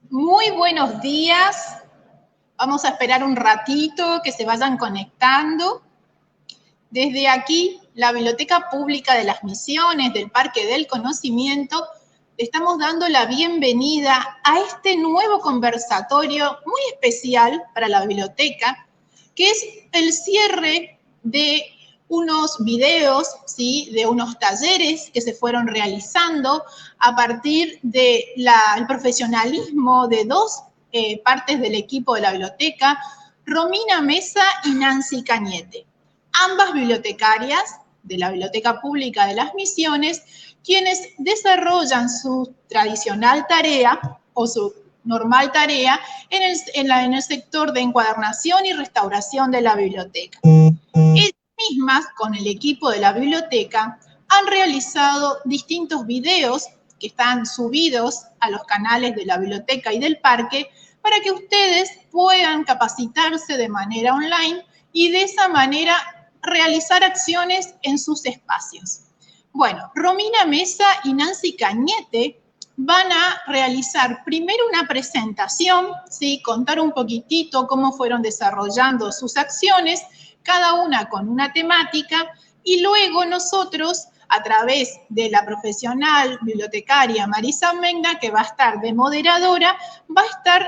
Muy buenos días. Vamos a esperar un ratito que se vayan conectando. Desde aquí, la Biblioteca Pública de las Misiones del Parque del Conocimiento, le estamos dando la bienvenida a este nuevo conversatorio muy especial para la biblioteca, que es el cierre de unos videos, ¿sí? De unos talleres que se fueron realizando a partir del profesionalismo de dos partes del equipo de la biblioteca, Romina Mesa y Nancy Cañete, ambas bibliotecarias de la Biblioteca Pública de las Misiones, quienes desarrollan su tradicional tarea o su normal tarea en el sector de encuadernación y restauración de la biblioteca. Ellas mismas, con el equipo de la biblioteca, han realizado distintos videos que están subidos a los canales de la biblioteca y del parque para que ustedes puedan capacitarse de manera online y de esa manera realizar acciones en sus espacios. Bueno, Romina Mesa y Nancy Cañete van a realizar primero una presentación, ¿sí? Contar un poquitito cómo fueron desarrollando sus acciones, cada una con una temática, y luego nosotros, a través de la profesional bibliotecaria Marisa Mengna, que va a estar de moderadora, va a estar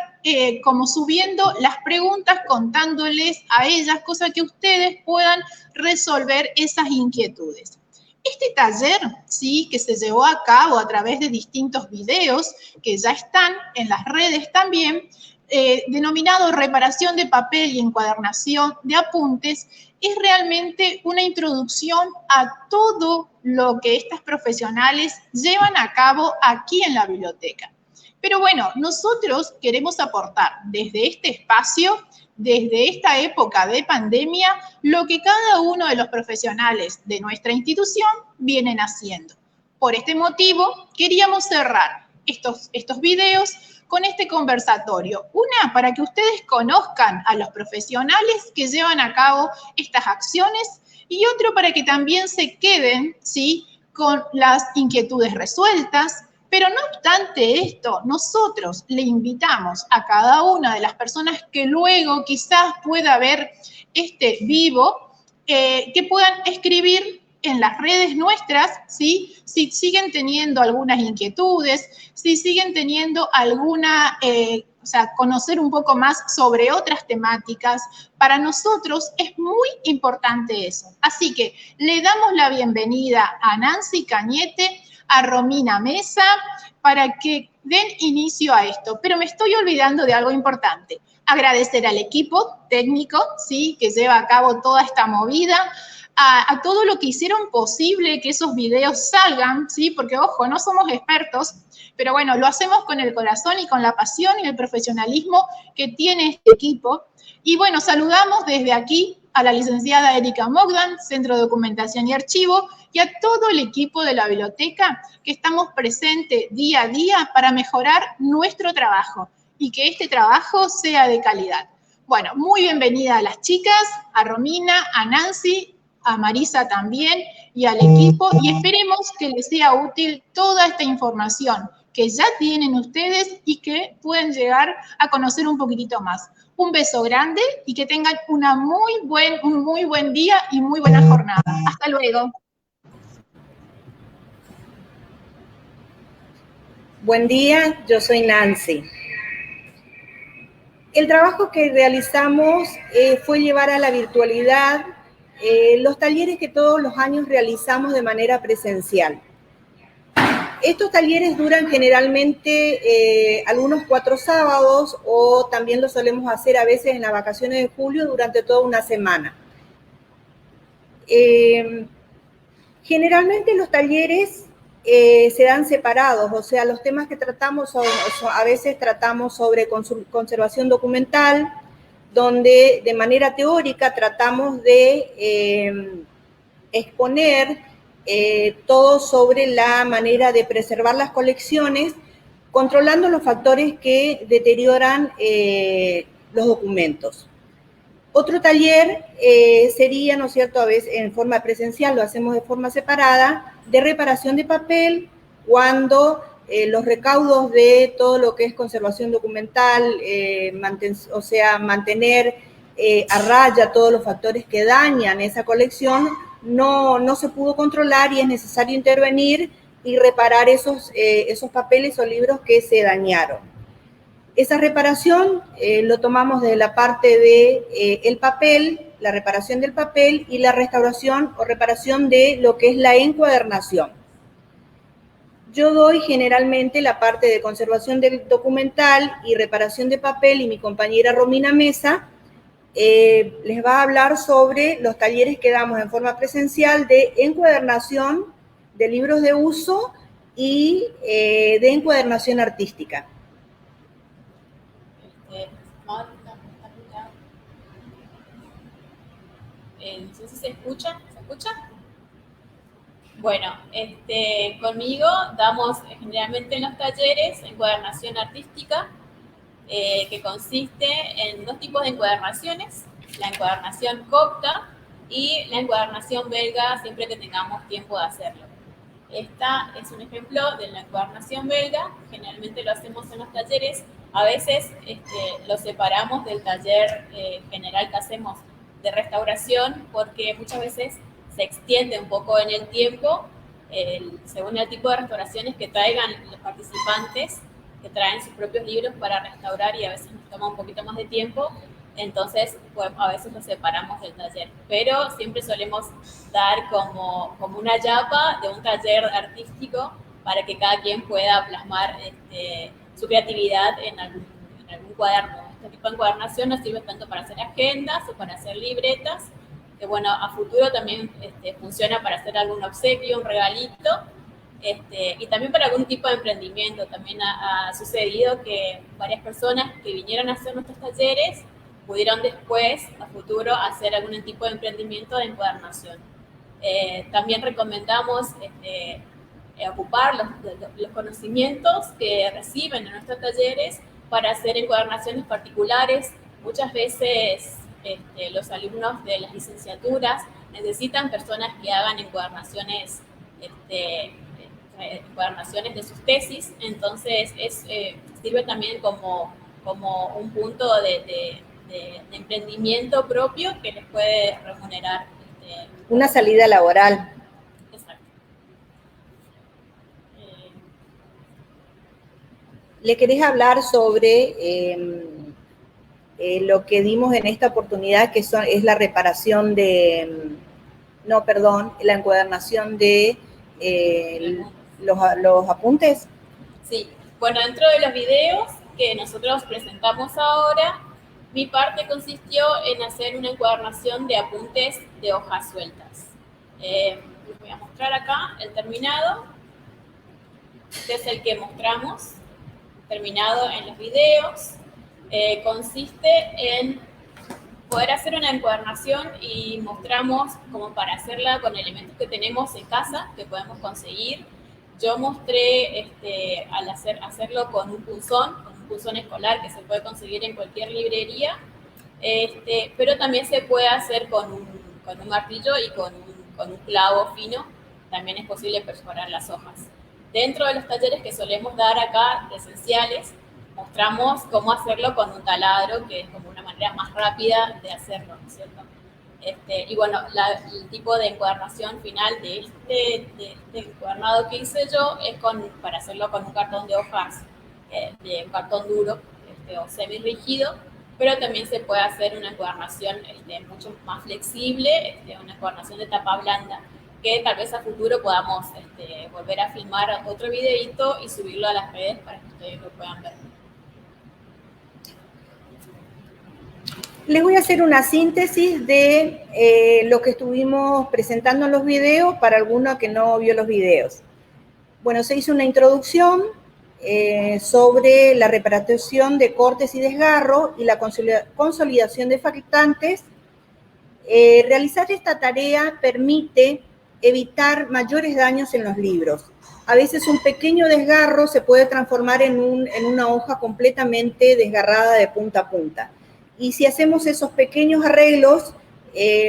como subiendo las preguntas, contándoles a ellas, cosa que ustedes puedan resolver esas inquietudes. Este taller, ¿sí? Que se llevó a cabo a través de distintos videos que ya están en las redes también, denominado reparación de papel y encuadernación de apuntes, es realmente una introducción a todo lo que estas profesionales llevan a cabo aquí en la biblioteca. Pero bueno, nosotros queremos aportar desde este espacio, desde esta época de pandemia, lo que cada uno de los profesionales de nuestra institución vienen haciendo. Por este motivo, queríamos cerrar estos videos con este conversatorio. Una, para que ustedes conozcan a los profesionales que llevan a cabo estas acciones, y otro para que también se queden, ¿sí? Con las inquietudes resueltas. Pero no obstante esto, nosotros le invitamos a cada una de las personas que luego quizás pueda ver este vivo, que puedan escribir en las redes nuestras, ¿sí? Si siguen teniendo algunas inquietudes, si siguen teniendo alguna, conocer un poco más sobre otras temáticas. Para nosotros es muy importante eso. Así que le damos la bienvenida a Nancy Cañete, a Romina Mesa, para que den inicio a esto. Pero me estoy olvidando de algo importante. Agradecer al equipo técnico, ¿sí? Que lleva a cabo toda esta movida, a todo lo que hicieron posible que esos videos salgan, ¿sí? Porque, ojo, no somos expertos, pero bueno, lo hacemos con el corazón y con la pasión y el profesionalismo que tiene este equipo. Y bueno, saludamos desde aquí a la licenciada Erika Mogdan, Centro de Documentación y Archivo, y a todo el equipo de la biblioteca que estamos presentes día a día para mejorar nuestro trabajo y que este trabajo sea de calidad. Bueno, muy bienvenida a las chicas, a Romina, a Nancy, a Marisa también y al equipo, y esperemos que les sea útil toda esta información que ya tienen ustedes y que pueden llegar a conocer un poquitito más. Un beso grande y que tengan un muy buen día y muy buena jornada. Hasta luego. Buen día, yo soy Nancy. El trabajo que realizamos fue llevar a la virtualidad los talleres que todos los años realizamos de manera presencial. Estos talleres duran generalmente algunos 4 sábados, o también lo solemos hacer a veces en las vacaciones de julio durante toda una semana. Generalmente los talleres se dan separados, o sea, los temas que tratamos a veces tratamos sobre conservación documental, donde de manera teórica tratamos de exponer todo sobre la manera de preservar las colecciones, controlando los factores que deterioran los documentos. Otro taller sería, ¿no es cierto?, a veces en forma presencial, lo hacemos de forma separada, de reparación de papel, cuando los recaudos de todo lo que es conservación documental, mantener a raya todos los factores que dañan esa colección, no se pudo controlar y es necesario intervenir y reparar esos papeles o libros que se dañaron. Esa reparación lo tomamos de la parte de el papel, la reparación del papel y la restauración o reparación de lo que es la encuadernación. Yo doy generalmente la parte de conservación del documental y reparación de papel y mi compañera Romina Mesa les va a hablar sobre los talleres que damos en forma presencial de encuadernación de libros de uso y de encuadernación artística. No sé si se escucha. ¿Se escucha? Bueno, conmigo damos generalmente en los talleres encuadernación artística, que consiste en dos tipos de encuadernaciones, la encuadernación copta y la encuadernación belga, siempre que tengamos tiempo de hacerlo. Esta es un ejemplo de la encuadernación belga, generalmente lo hacemos en los talleres, a veces lo separamos del taller general que hacemos de restauración, porque muchas veces se extiende un poco en el tiempo, según el tipo de restauraciones que traigan los participantes, que traen sus propios libros para restaurar y a veces nos toma un poquito más de tiempo, entonces pues, a veces los separamos del taller, pero siempre solemos dar como una yapa de un taller artístico para que cada quien pueda plasmar su creatividad en algún cuaderno. Este tipo de encuadernación nos sirve tanto para hacer agendas o para hacer libretas, que bueno, a futuro también funciona para hacer algún obsequio, un regalito, y también para algún tipo de emprendimiento. También ha sucedido que varias personas que vinieron a hacer nuestros talleres pudieron después, a futuro, hacer algún tipo de emprendimiento de encuadernación. También recomendamos ocupar los conocimientos que reciben en nuestros talleres para hacer encuadernaciones particulares. Muchas veces los alumnos de las licenciaturas necesitan personas que hagan encuadernaciones de sus tesis, entonces sirve también como un punto de emprendimiento propio que les puede remunerar. Una salida laboral. Exacto. ¿Le querés hablar sobre lo que dimos en esta oportunidad, que es la reparación la encuadernación de los apuntes? Sí, bueno, dentro de los videos que nosotros presentamos ahora, mi parte consistió en hacer una encuadernación de apuntes de hojas sueltas. Les voy a mostrar acá el terminado. Este es el que mostramos, terminado en los videos. Consiste en poder hacer una encuadernación y mostramos como para hacerla con elementos que tenemos en casa, que podemos conseguir. Yo mostré al hacerlo con un punzón escolar que se puede conseguir en cualquier librería, pero también se puede hacer con un martillo y con un clavo fino, también es posible perforar las hojas. Dentro de los talleres que solemos dar acá, presenciales, mostramos cómo hacerlo con un taladro, que es como una manera más rápida de hacerlo, ¿no es cierto? Y bueno, el tipo de encuadernación final de este encuadernado que hice yo es para hacerlo con un cartón de hojas, de un cartón duro o semi-rígido, pero también se puede hacer una encuadernación mucho más flexible, una encuadernación de tapa blanda, que tal vez a futuro podamos volver a filmar otro videito y subirlo a las redes para que ustedes lo puedan ver. Les voy a hacer una síntesis de lo que estuvimos presentando en los videos para alguno que no vio los videos. Bueno, se hizo una introducción sobre la reparación de cortes y desgarro y la consolidación de faltantes. Realizar esta tarea permite evitar mayores daños en los libros. A veces un pequeño desgarro se puede transformar en una hoja completamente desgarrada de punta a punta. Y si hacemos esos pequeños arreglos,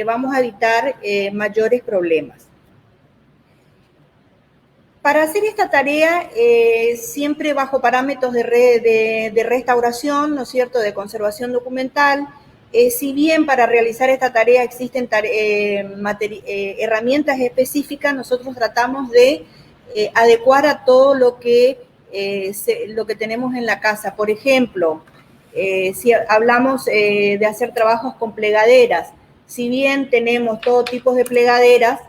vamos a evitar mayores problemas. Para hacer esta tarea, siempre bajo parámetros de restauración, ¿no es cierto?, de conservación documental, si bien para realizar esta tarea existen herramientas específicas, nosotros tratamos de adecuar a todo lo que tenemos en la casa. Por ejemplo, si hablamos de hacer trabajos con plegaderas, si bien tenemos todo tipo de plegaderas,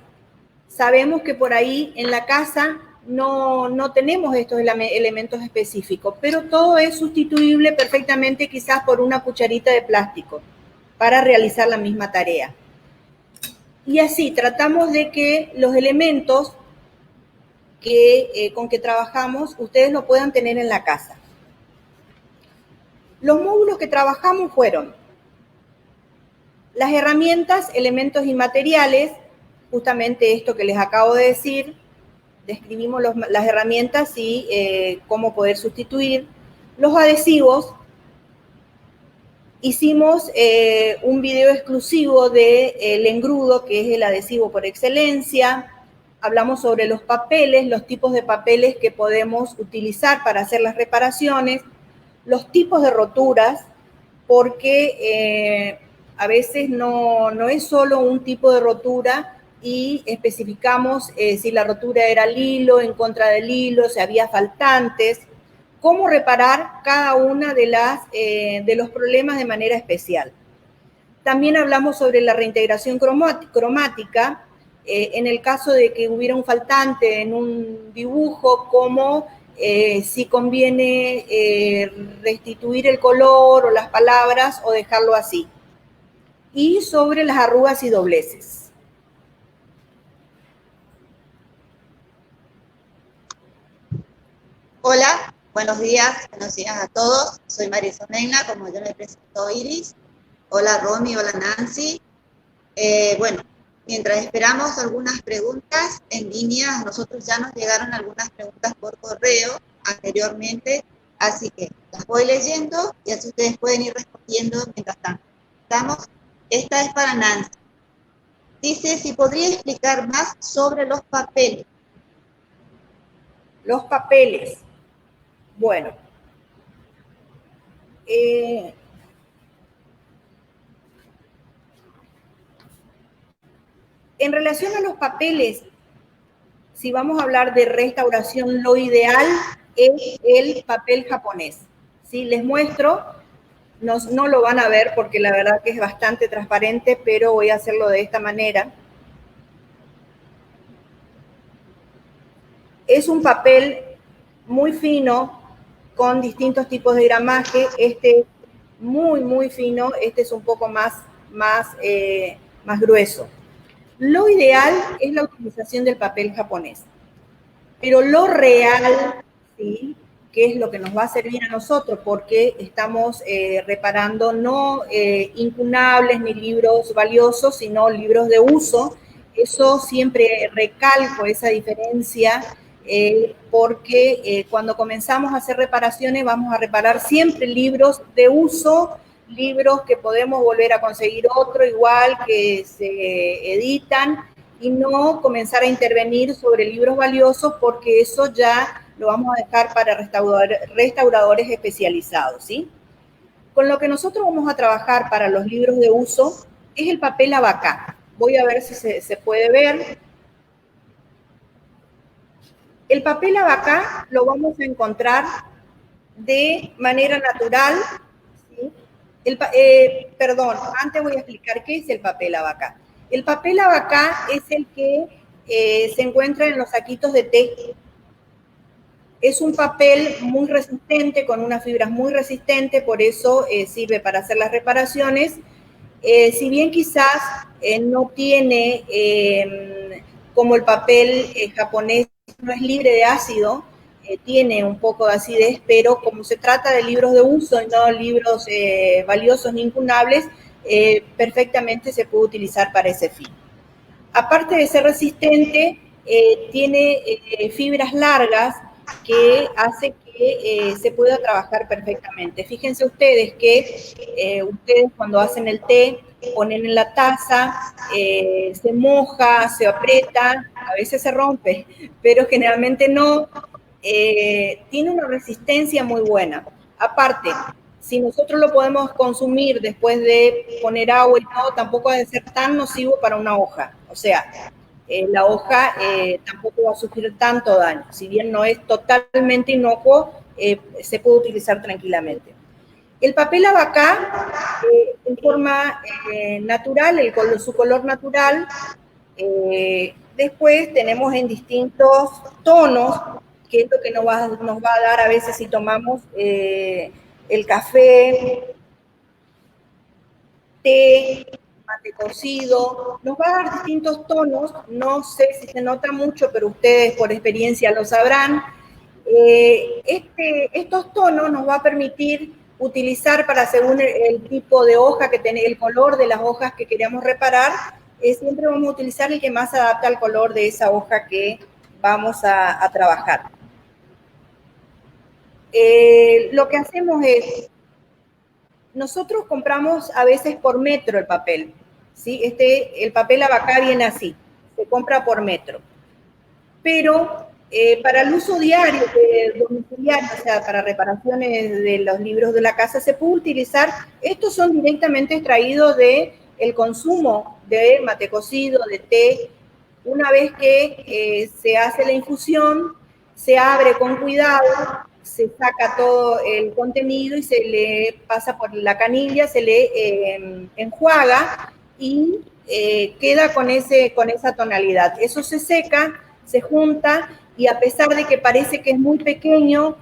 sabemos que por ahí en la casa no tenemos estos elementos específicos, pero todo es sustituible perfectamente quizás por una cucharita de plástico para realizar la misma tarea. Y así tratamos de que los elementos con que trabajamos ustedes lo puedan tener en la casa. Los módulos que trabajamos fueron las herramientas, elementos y materiales, justamente esto que les acabo de decir, describimos las herramientas y cómo poder sustituir. Los adhesivos, hicimos un video exclusivo del engrudo, que es el adhesivo por excelencia. Hablamos sobre los papeles, los tipos de papeles que podemos utilizar para hacer las reparaciones, los tipos de roturas, porque a veces no es solo un tipo de rotura, y especificamos si la rotura era al hilo, en contra del hilo, si había faltantes, cómo reparar cada una de los problemas de manera especial. También hablamos sobre la reintegración cromática, en el caso de que hubiera un faltante en un dibujo, como si conviene restituir el color o las palabras o dejarlo así. Y sobre las arrugas y dobleces. Hola, buenos días a todos. Soy Marisol Negna, como yo me presento, Iris. Hola Romy, hola Nancy. Bueno, mientras esperamos algunas preguntas en línea, a nosotros ya nos llegaron algunas preguntas por correo anteriormente, así que las voy leyendo y así ustedes pueden ir respondiendo mientras tanto. Esta es para Nancy. Dice si podría explicar más sobre los papeles. Los papeles. Bueno, en relación a los papeles, si vamos a hablar de restauración, lo ideal es el papel japonés. ¿Sí? Les muestro, no lo van a ver porque la verdad que es bastante transparente, pero voy a hacerlo de esta manera. Es un papel muy fino, con distintos tipos de gramaje. Este es muy fino, este es un poco más grueso. Lo ideal es la utilización del papel japonés, pero lo real, ¿sí?, que es lo que nos va a servir a nosotros, porque estamos reparando no incunables ni libros valiosos, sino libros de uso. Eso siempre recalco esa diferencia, porque cuando comenzamos a hacer reparaciones vamos a reparar siempre libros de uso, libros que podemos volver a conseguir otro igual, que se editan, y no comenzar a intervenir sobre libros valiosos, porque eso ya lo vamos a dejar para restauradores especializados, ¿sí? Con lo que nosotros vamos a trabajar para los libros de uso es el papel abacá. Voy a ver si se puede ver. El papel abacá lo vamos a encontrar de manera natural, ¿sí? Perdón, antes voy a explicar qué es el papel abacá. El papel abacá es el que se encuentra en los saquitos de té. Es un papel muy resistente, con unas fibras muy resistentes, por eso sirve para hacer las reparaciones. Si bien quizás no tiene, como el papel japonés, no es libre de ácido, tiene un poco de acidez, pero como se trata de libros de uso y no libros valiosos ni incunables, perfectamente se puede utilizar para ese fin. Aparte de ser resistente, tiene fibras largas que hace que que se pueda trabajar perfectamente. Fíjense ustedes que ustedes cuando hacen el té, ponen en la taza, se moja, se aprieta, a veces se rompe, pero generalmente no. Tiene una resistencia muy buena. Aparte, si nosotros lo podemos consumir después de poner agua y todo, tampoco debe ser tan nocivo para una hoja. O sea, la hoja tampoco va a sufrir tanto daño. Si bien no es totalmente inocuo, se puede utilizar tranquilamente. El papel abacá, en forma natural, su color natural. Después tenemos en distintos tonos, que es lo que nos va a dar a veces si tomamos el café, té, mate cocido, nos va a dar distintos tonos. No sé si se nota mucho, pero ustedes por experiencia lo sabrán. Estos tonos nos va a permitir utilizar para según el tipo de hoja que tiene, el color de las hojas que queremos reparar, siempre vamos a utilizar el que más se adapta al color de esa hoja que vamos a trabajar. Lo que hacemos es, nosotros compramos a veces por metro el papel, ¿sí? El papel abacá viene así, se compra por metro. Pero para el uso diario, domiciliario, o sea, para reparaciones de los libros de la casa, se puede utilizar, estos son directamente extraídos del consumo de mate cocido, de té. Una vez que se hace la infusión, se abre con cuidado, se saca todo el contenido y se le pasa por la canilla, se le enjuaga y queda con esa tonalidad. Eso se seca, se junta y a pesar de que parece que es muy pequeño,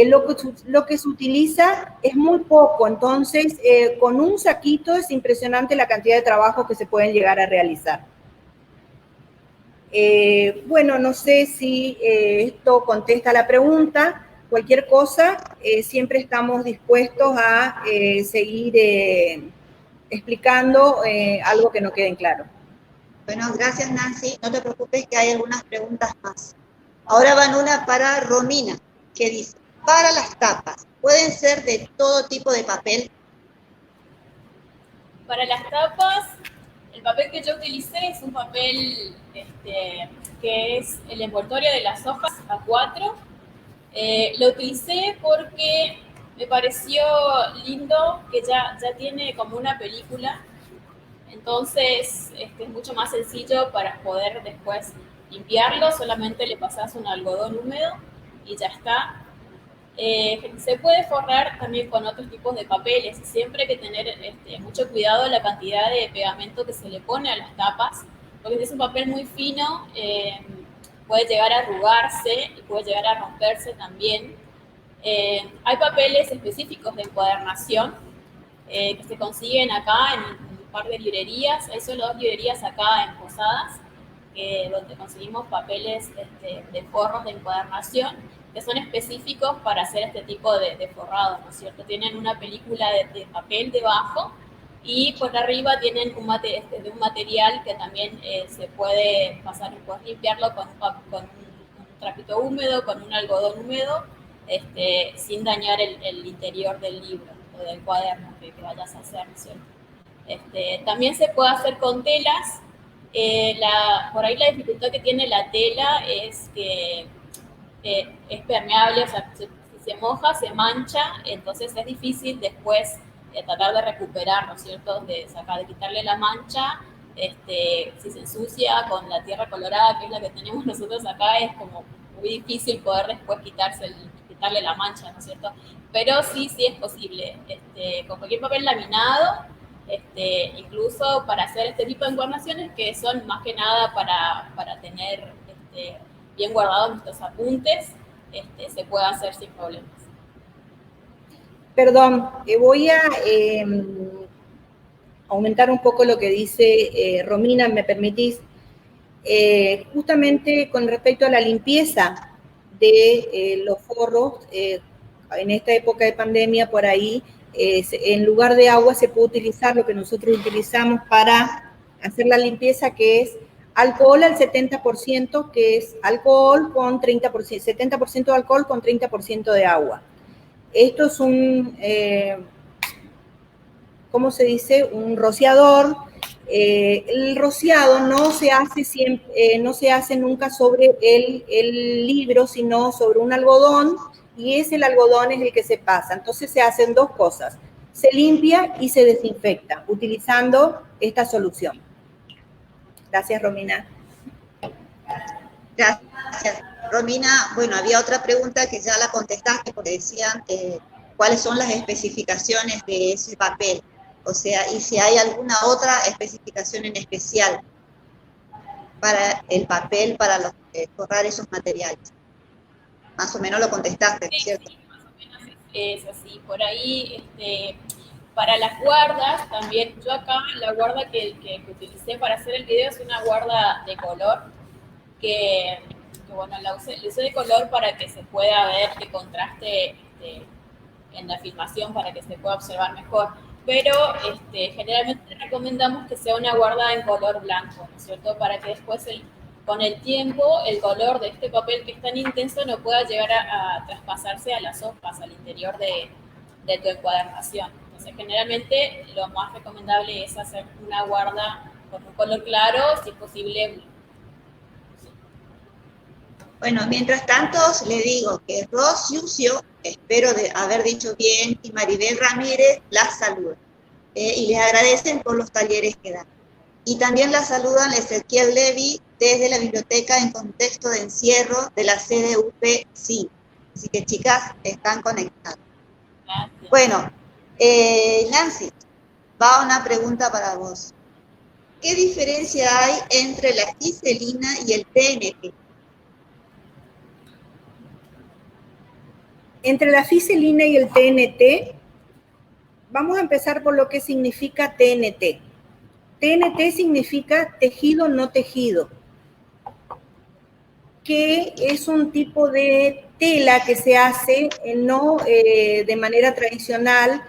lo que se utiliza es muy poco. Entonces, con un saquito es impresionante la cantidad de trabajo que se pueden llegar a realizar. Bueno, no sé si esto contesta la pregunta. Cualquier cosa, siempre estamos dispuestos a seguir explicando algo que no quede en claro. Bueno, gracias Nancy. No te preocupes que hay algunas preguntas más. Ahora van una para Romina, que dice, para las tapas, ¿pueden ser de todo tipo de papel? Para las tapas, el papel que yo utilicé es un papel que es el envoltorio de las hojas A4. Lo utilicé porque me pareció lindo que ya tiene como una película. Entonces es mucho más sencillo para poder después limpiarlo, solamente le pasas un algodón húmedo y ya está. Se puede forrar también con otros tipos de papeles, siempre hay que tener mucho cuidado la cantidad de pegamento que se le pone a las tapas, porque si es un papel muy fino, puede llegar a arrugarse y puede llegar a romperse también. Hay papeles específicos de encuadernación que se consiguen acá en un par de librerías. Hay solo 2 librerías acá en Posadas, donde conseguimos papeles de forros de encuadernación que son específicos para hacer este tipo de forrado, ¿no es cierto? Tienen una película de papel debajo y por arriba tienen un material que también se puede pasar, puedes limpiarlo con un trapito húmedo, con un algodón húmedo, sin dañar el interior del libro o del cuaderno que vayas a hacer, ¿no es cierto? También se puede hacer con telas. Por ahí la dificultad que tiene la tela es que es permeable, o sea, si se moja, se mancha, entonces es difícil después tratar de recuperar, ¿no es cierto?, de quitarle la mancha. Si se ensucia con la tierra colorada, que es la que tenemos nosotros acá, es como muy difícil poder después quitarle la mancha, ¿no es cierto? Pero sí es posible. Con cualquier papel laminado, incluso para hacer este tipo de encuadernaciones que son más que nada para tener bien guardados nuestros apuntes, se puede hacer sin problemas. Perdón, voy a aumentar un poco lo que dice Romina, ¿me permitís? Justamente con respecto a la limpieza de los forros, en esta época de pandemia, por ahí, en lugar de agua se puede utilizar lo que nosotros utilizamos para hacer la limpieza, que es Alcohol al 70%, que es alcohol con 30%, 70% de alcohol con 30% de agua. Esto es un, ¿cómo se dice? Un rociador. El rociado no se hace siempre, no se hace nunca sobre el libro, sino sobre un algodón, y el algodón es el que se pasa. Entonces se hacen dos cosas: se limpia y se desinfecta utilizando esta solución. Gracias, Romina. Gracias. Romina, bueno, había otra pregunta que ya la contestaste, porque decían cuáles son las especificaciones de ese papel. O sea, y si hay alguna otra especificación en especial para el papel, para forrar esos materiales. Más o menos lo contestaste, ¿cierto? Sí, más o menos es así. Por ahí, para las guardas, también, yo acá la guarda que utilicé para hacer el video es una guarda de color, que bueno, la usé de color para que se pueda ver de contraste en la filmación, para que se pueda observar mejor. Pero generalmente recomendamos que sea una guarda en color blanco, ¿no es cierto? Para que después, con el tiempo, el color de este papel que es tan intenso no pueda llegar a traspasarse a las hojas, al interior de tu encuadernación. Entonces, generalmente, lo más recomendable es hacer una guarda con un color claro, si es posible. Bueno, mientras tanto, le digo que Rosiucio, espero de haber dicho bien, y Maribel Ramírez las saludan. Y les agradecen por los talleres que dan. Y también la saludan Ezequiel Levy desde la biblioteca en contexto de encierro de la CDUP Sí. Así que, chicas, están conectadas. Gracias. Bueno, Nancy, va una pregunta para vos. ¿Qué diferencia hay entre la giselina y el TNT? Entre la giselina y el TNT, vamos a empezar por lo que significa TNT. TNT significa tejido no tejido, que es un tipo de tela que se hace no de manera tradicional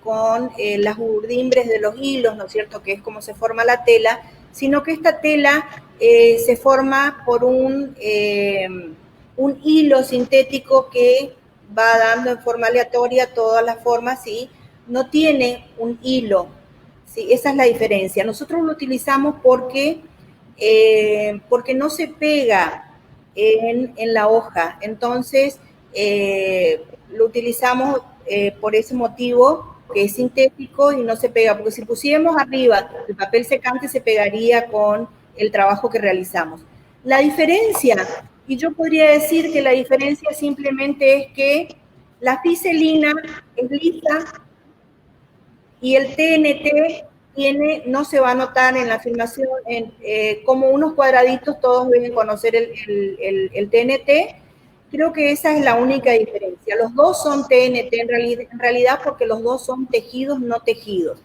con las urdimbres de los hilos, ¿no es cierto?, que es como se forma la tela, sino que esta tela se forma por un hilo sintético que va dando en forma aleatoria todas las formas y no tiene un hilo. ¿Sí? Esa es la diferencia. Nosotros lo utilizamos porque no se pega en la hoja. Entonces, lo utilizamos por ese motivo, que es sintético y no se pega, porque si pusiéramos arriba el papel secante se pegaría con el trabajo que realizamos. La diferencia, y yo podría decir que la diferencia simplemente es que la giselina es lisa y el TNT no se va a notar en la filmación como unos cuadraditos. Todos deben conocer el TNT. Creo que esa es la única diferencia. Los dos son TNT en realidad porque los dos son tejidos no tejidos.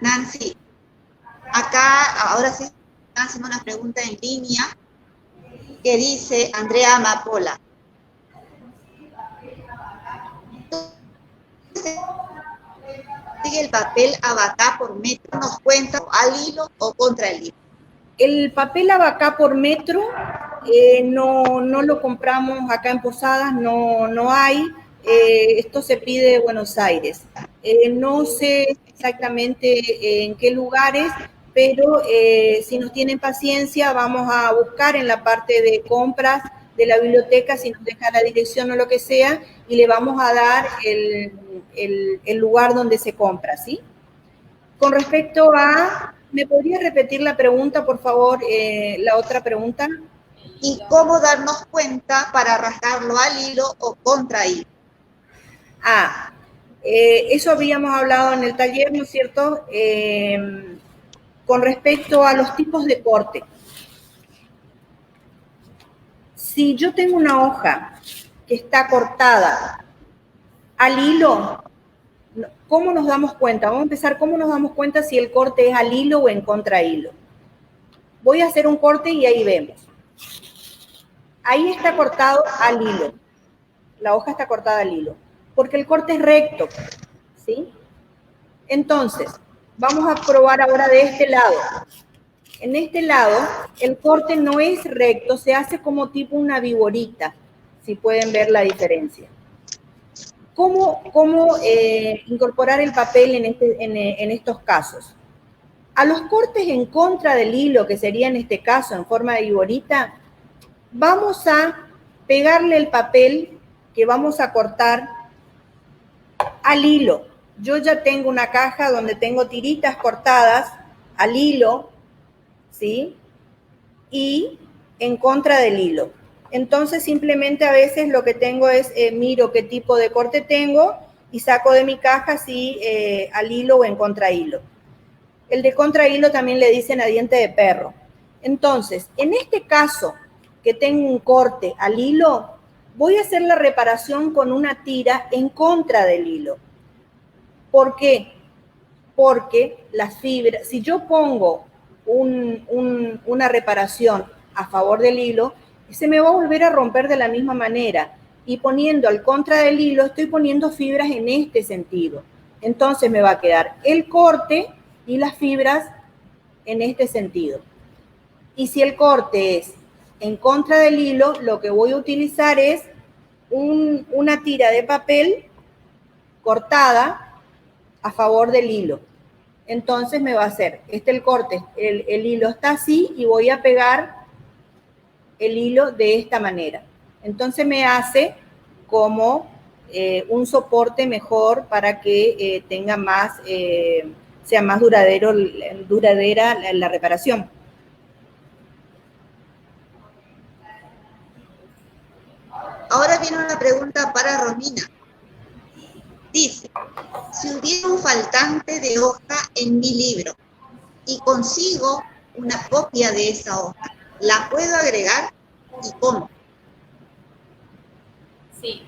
Nancy, acá ahora sí están haciendo una pregunta en línea que dice Andrea Amapola. ¿Sigue el papel abacá por metro? ¿Nos cuenta al hilo o contra el hilo? El papel abacá por metro no lo compramos acá en Posadas, no hay. Esto se pide de Buenos Aires. No sé exactamente en qué lugares, pero si nos tienen paciencia, vamos a buscar en la parte de compras de la biblioteca, si nos deja la dirección o lo que sea, y le vamos a dar el lugar donde se compra, ¿sí? Con respecto a... ¿Me podría repetir la pregunta, por favor, la otra pregunta? ¿Y cómo darnos cuenta para rasgarlo al hilo o contra hilo? Eso habíamos hablado en el taller, ¿no es cierto? Con respecto a los tipos de corte. Si yo tengo una hoja que está cortada al hilo, ¿cómo nos damos cuenta? Vamos a empezar, ¿cómo nos damos cuenta si el corte es al hilo o en contra hilo? Voy a hacer un corte y ahí vemos. Ahí está cortado al hilo. La hoja está cortada al hilo, porque el corte es recto, ¿sí? Entonces, Vamos a probar ahora de este lado. En este lado, el corte no es recto, se hace como tipo una viborita, si pueden ver la diferencia. ¿Cómo incorporar el papel en estos casos? A los cortes en contra del hilo, que sería en este caso en forma de viborita, vamos a pegarle el papel que vamos a cortar al hilo. Yo ya tengo una caja donde tengo tiritas cortadas al hilo, ¿sí? Y en contra del hilo. Entonces simplemente a veces lo que tengo es, miro qué tipo de corte tengo y saco de mi caja si al hilo o en contra hilo. El de contra hilo también le dicen a diente de perro. Entonces, en este caso que tengo un corte al hilo, voy a hacer la reparación con una tira en contra del hilo. ¿Por qué? Porque las fibras, si yo pongo una reparación a favor del hilo, se me va a volver a romper de la misma manera. Y poniendo al contra del hilo, estoy poniendo fibras en este sentido. Entonces me va a quedar el corte y las fibras en este sentido. Y si el corte es en contra del hilo, lo que voy a utilizar es una tira de papel cortada a favor del hilo. Entonces me va a hacer, el corte, el hilo está así y voy a pegar el hilo de esta manera. Entonces me hace como un soporte mejor para que tenga más, sea más duradera la reparación. Ahora viene una pregunta para Romina. Dice, si hubiera un faltante de hoja en mi libro y consigo una copia de esa hoja, ¿la puedo agregar y cómo? Sí,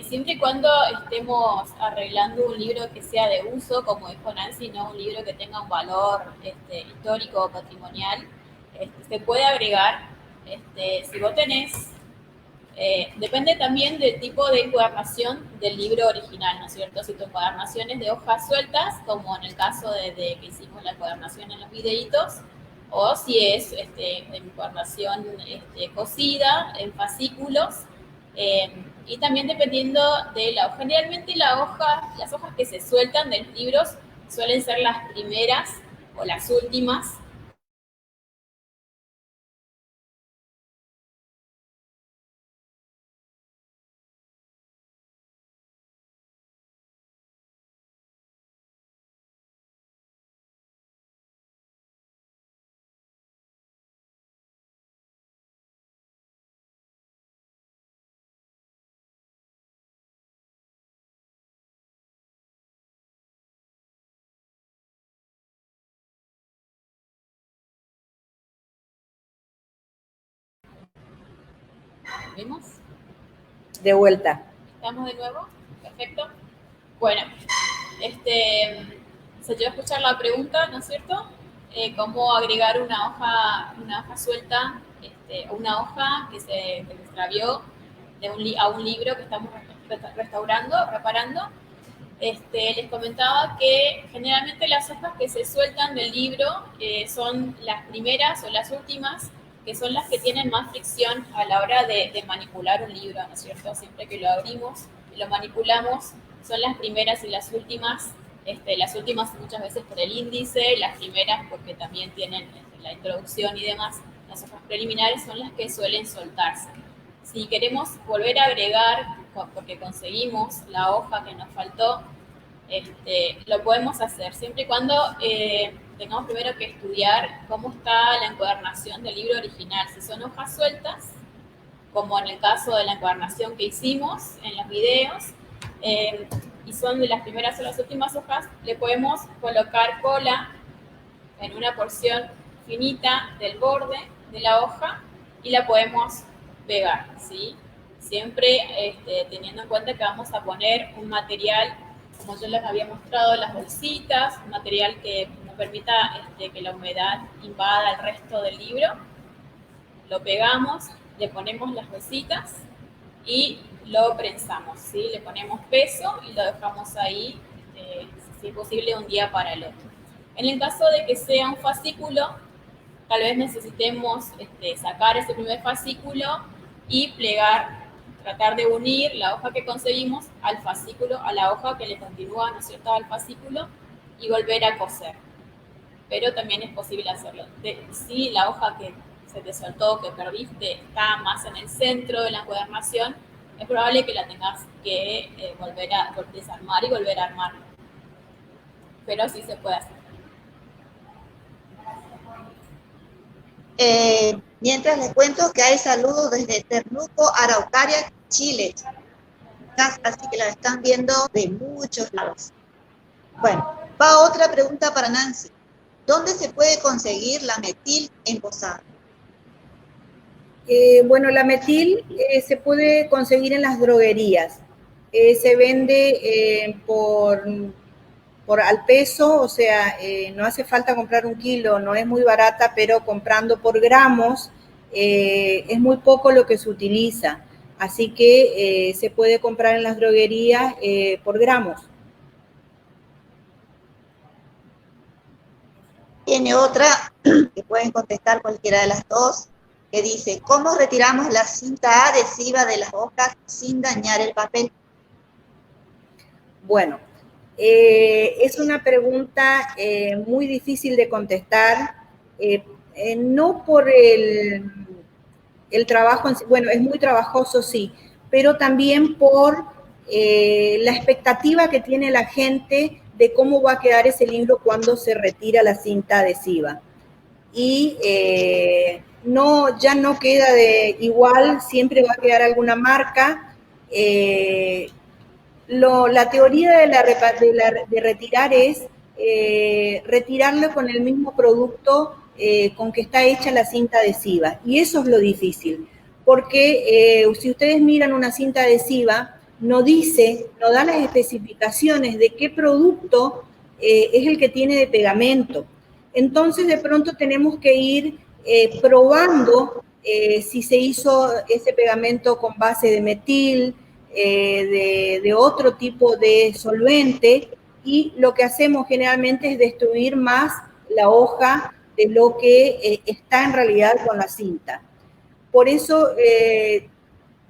siempre y cuando estemos arreglando un libro que sea de uso, como dijo Nancy, no un libro que tenga un valor histórico o patrimonial, se puede agregar. Si vos tenés, depende también del tipo de encuadernación del libro original, ¿no es cierto? Si tu encuadernación es de hojas sueltas, como en el caso de que hicimos la encuadernación en los videitos, o si es encuadernación cosida en fascículos. Y también dependiendo de la hoja. Generalmente las hojas que se sueltan de los libros suelen ser las primeras o las últimas. ¿Vimos? De vuelta. ¿Estamos de nuevo? Perfecto. Bueno, se llegó a escuchar la pregunta, ¿no es cierto? ¿Cómo agregar una hoja suelta, una hoja que se extravió a un libro que estamos restaurando, reparando? Les comentaba que generalmente las hojas que se sueltan del libro son las primeras o las últimas, que son las que tienen más fricción a la hora de manipular un libro, ¿no es cierto? Siempre que lo abrimos y lo manipulamos, son las primeras y las últimas muchas veces por el índice, las primeras porque también tienen la introducción y demás. Las hojas preliminares son las que suelen soltarse. Si queremos volver a agregar, porque conseguimos la hoja que nos faltó, lo podemos hacer, siempre y cuando tengamos primero que estudiar cómo está la encuadernación del libro original. Si son hojas sueltas, como en el caso de la encuadernación que hicimos en los videos, y son de las primeras o las últimas hojas, le podemos colocar cola en una porción finita del borde de la hoja y la podemos pegar, ¿sí? Siempre teniendo en cuenta que vamos a poner un material, como yo les había mostrado, las bolsitas, un material que nos permita que la humedad invada el resto del libro. Lo pegamos, le ponemos las bolsitas y lo prensamos, ¿sí? Le ponemos peso y lo dejamos ahí, si es posible, un día para el otro. En el caso de que sea un fascículo, tal vez necesitemos sacar ese primer fascículo y plegar, tratar de unir la hoja que conseguimos al fascículo, a la hoja que le continúa, ¿no es cierto?, al fascículo, y volver a coser. Pero también es posible hacerlo. Si la hoja que se te soltó, que perdiste, está más en el centro de la encuadernación, es probable que la tengas que volver a desarmar y volver a armar. Pero sí se puede hacer. Mientras les cuento que hay saludos desde Ternuco, Araucaria, Chile. Así que la están viendo de muchos lados. Bueno, va otra pregunta para Nancy. ¿Dónde se puede conseguir la metil embosada? Bueno, la metil se puede conseguir en las droguerías. Se vende por al peso, o sea, no hace falta comprar 1 kilo, no es muy barata, pero comprando por gramos es muy poco lo que se utiliza. Así que se puede comprar en las droguerías por gramos. Tiene otra que pueden contestar cualquiera de las dos, que dice, ¿cómo retiramos la cinta adhesiva de las hojas sin dañar el papel? Bueno, es una pregunta muy difícil de contestar, no por el trabajo, bueno, es muy trabajoso, sí, pero también por la expectativa que tiene la gente de cómo va a quedar ese libro cuando se retira la cinta adhesiva. Y ya no queda igual, siempre va a quedar alguna marca. La teoría de retirar es retirarlo con el mismo producto con que está hecha la cinta adhesiva. Y eso es lo difícil, porque si ustedes miran una cinta adhesiva, no da las especificaciones de qué producto es el que tiene de pegamento. Entonces, de pronto tenemos que ir probando si se hizo ese pegamento con base de metil, de otro tipo de solvente, y lo que hacemos generalmente es destruir más la hoja de lo que está en realidad con la cinta. Por eso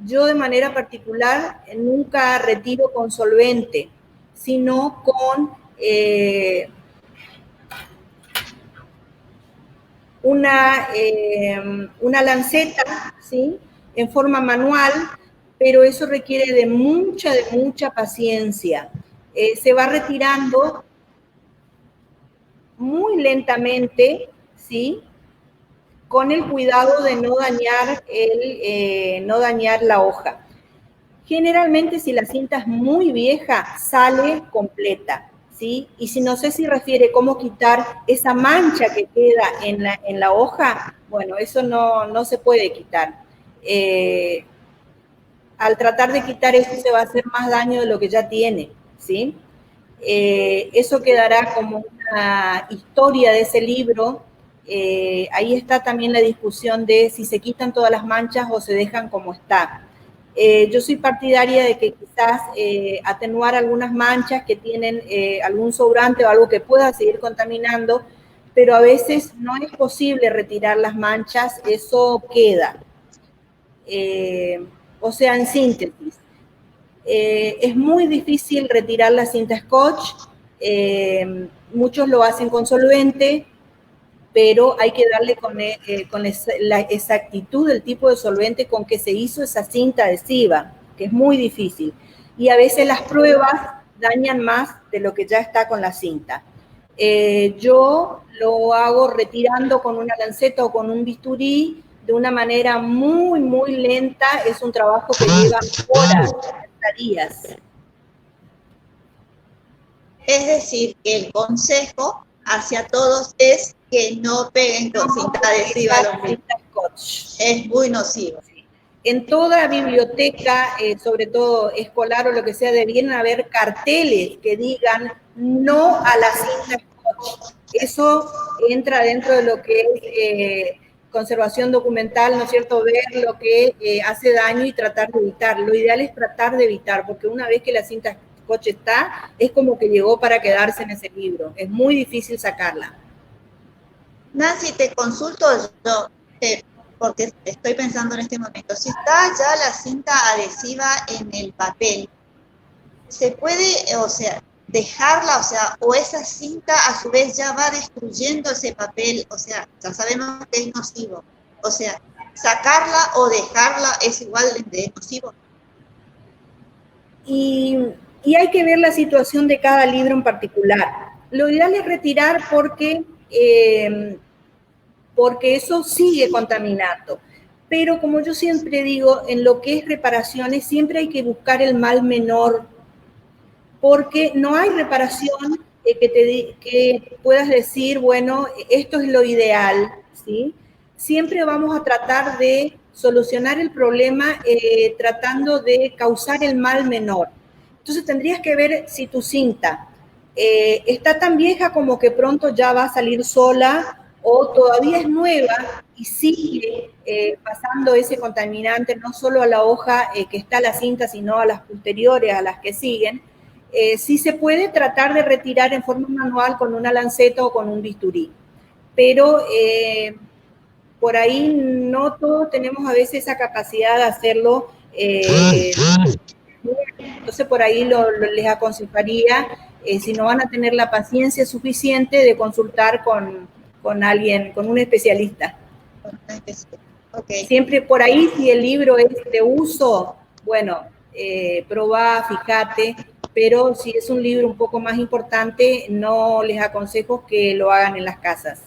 yo de manera particular nunca retiro con solvente, sino con una lanceta, ¿sí?, en forma manual, pero eso requiere de mucha paciencia. Se va retirando muy lentamente, ¿sí?, con el cuidado de no dañar la hoja. Generalmente, si la cinta es muy vieja, sale completa, ¿sí? Y si no sé si refiere cómo quitar esa mancha que queda en la hoja, bueno, eso no se puede quitar. Al tratar de quitar eso se va a hacer más daño de lo que ya tiene, ¿sí? Eso quedará como una historia de ese libro. Ahí está también la discusión de si se quitan todas las manchas o se dejan como está. Yo soy partidaria de que quizás atenuar algunas manchas que tienen algún sobrante o algo que pueda seguir contaminando, pero a veces no es posible retirar las manchas, eso queda. O sea, en síntesis, es muy difícil retirar la cinta scotch, muchos lo hacen con solvente, pero hay que darle con la exactitud del tipo de solvente con que se hizo esa cinta adhesiva, que es muy difícil. Y a veces las pruebas dañan más de lo que ya está con la cinta. Yo lo hago retirando con una lanceta o con un bisturí de una manera muy lenta. Es un trabajo que lleva horas, hasta días. Es decir, que el consejo hacia todos es que no peguen con cinta adhesiva los libros. Es muy nocivo. En toda biblioteca, sobre todo escolar o lo que sea, deberían haber carteles que digan no a la cinta scotch. Eso entra dentro de lo que es conservación documental, ¿no es cierto? Ver lo que hace daño y tratar de evitar. Lo ideal es tratar de evitar, porque una vez que la cinta coche está, es como que llegó para quedarse en ese libro. Es muy difícil sacarla. Nancy, te consulto yo, porque estoy pensando en este momento. Si está ya la cinta adhesiva en el papel, ¿se puede, o sea, dejarla, o sea, o esa cinta a su vez ya va destruyendo ese papel? O sea, ya sabemos que es nocivo. O sea, sacarla o dejarla es igual de nocivo. Y hay que ver la situación de cada libro en particular. Lo ideal es retirar porque eso sigue contaminando. Pero como yo siempre digo, en lo que es reparaciones, siempre hay que buscar el mal menor, porque no hay reparación que puedas decir, bueno, esto es lo ideal, ¿sí? Siempre vamos a tratar de solucionar el problema tratando de causar el mal menor. Entonces tendrías que ver si tu cinta está tan vieja como que pronto ya va a salir sola, o todavía es nueva y sigue pasando ese contaminante no solo a la hoja que está la cinta, sino a las posteriores, a las que siguen. Sí se puede tratar de retirar en forma manual con una lanceta o con un bisturí, pero por ahí no todos tenemos a veces esa capacidad de hacerlo. Entonces por ahí les aconsejaría, si no van a tener la paciencia suficiente, de consultar con alguien, con un especialista. Okay. Siempre por ahí, si el libro es de uso, bueno, probá, fíjate, pero si es un libro un poco más importante, no les aconsejo que lo hagan en las casas.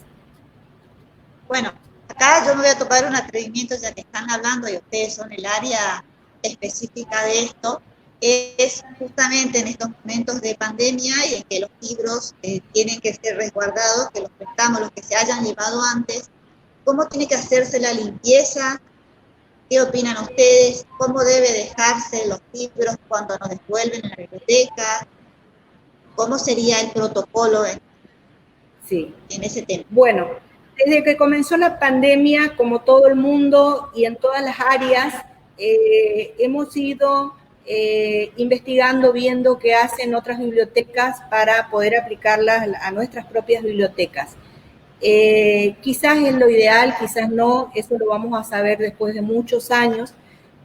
Bueno, acá yo me voy a tomar un atrevimiento, ya que están hablando y ustedes son el área específica de esto, es justamente en estos momentos de pandemia y en que los libros tienen que ser resguardados, que los prestamos, los que se hayan llevado antes, ¿cómo tiene que hacerse la limpieza? ¿Qué opinan ustedes? ¿Cómo debe dejarse los libros cuando nos devuelven en la biblioteca? ¿Cómo sería el protocolo en ese tema? Bueno, desde que comenzó la pandemia, como todo el mundo y en todas las áreas, hemos ido investigando, viendo qué hacen otras bibliotecas para poder aplicarlas a nuestras propias bibliotecas. Quizás es lo ideal, quizás no, eso lo vamos a saber después de muchos años,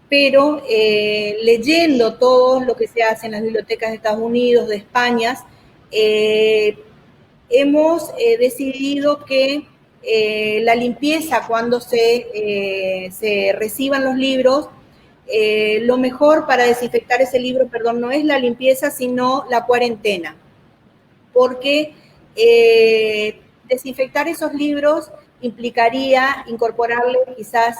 pero leyendo todo lo que se hace en las bibliotecas de Estados Unidos, de España, hemos decidido que la limpieza, cuando se reciban los libros, lo mejor para desinfectar ese libro, no es la limpieza, sino la cuarentena, porque desinfectar esos libros implicaría incorporarle quizás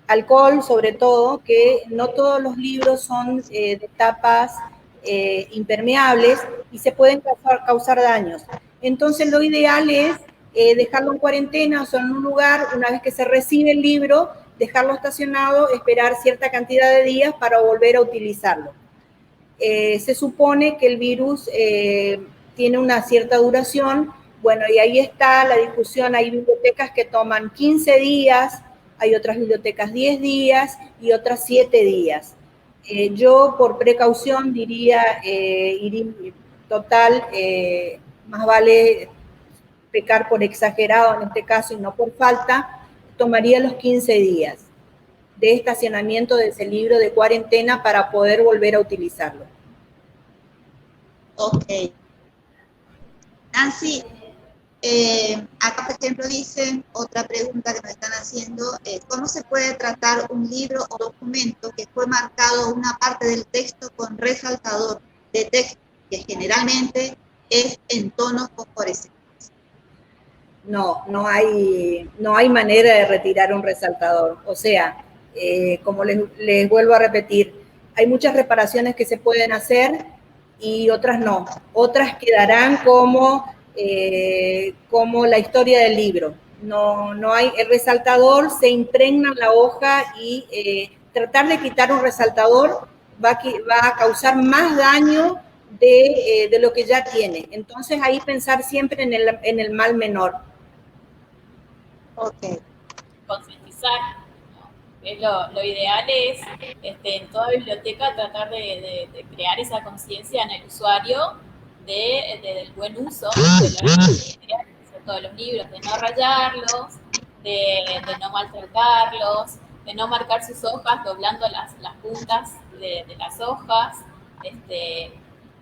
alcohol, sobre todo, que no todos los libros son de tapas impermeables y se pueden causar daños. Entonces lo ideal es dejarlo en cuarentena, o sea, en un lugar, una vez que se recibe el libro, dejarlo estacionado, esperar cierta cantidad de días para volver a utilizarlo. Se supone que el virus tiene una cierta duración, bueno, y ahí está la discusión. Hay bibliotecas que toman 15 días, hay otras bibliotecas 10 días y otras 7 días. Yo, por precaución, diría, total, más vale pecar por exagerado en este caso y no por falta, tomaría los 15 días de estacionamiento de ese libro, de cuarentena, para poder volver a utilizarlo. Ok. Nancy, acá por ejemplo dicen, otra pregunta que nos están haciendo, ¿cómo se puede tratar un libro o documento que fue marcado una parte del texto con resaltador de texto, que generalmente es en tonos fosforescentes? No hay manera de retirar un resaltador. O sea, como les vuelvo a repetir, hay muchas reparaciones que se pueden hacer y otras no. Otras quedarán como la historia del libro. No hay, el resaltador se impregna en la hoja y tratar de quitar un resaltador va a causar más daño de lo que ya tiene. Entonces ahí pensar siempre en el mal menor. Ok. Concientizar, ¿no? lo ideal es en toda biblioteca tratar de crear esa conciencia en el usuario del buen uso de los libros, de no rayarlos, de no maltratarlos, de no marcar sus hojas doblando las puntas de las hojas,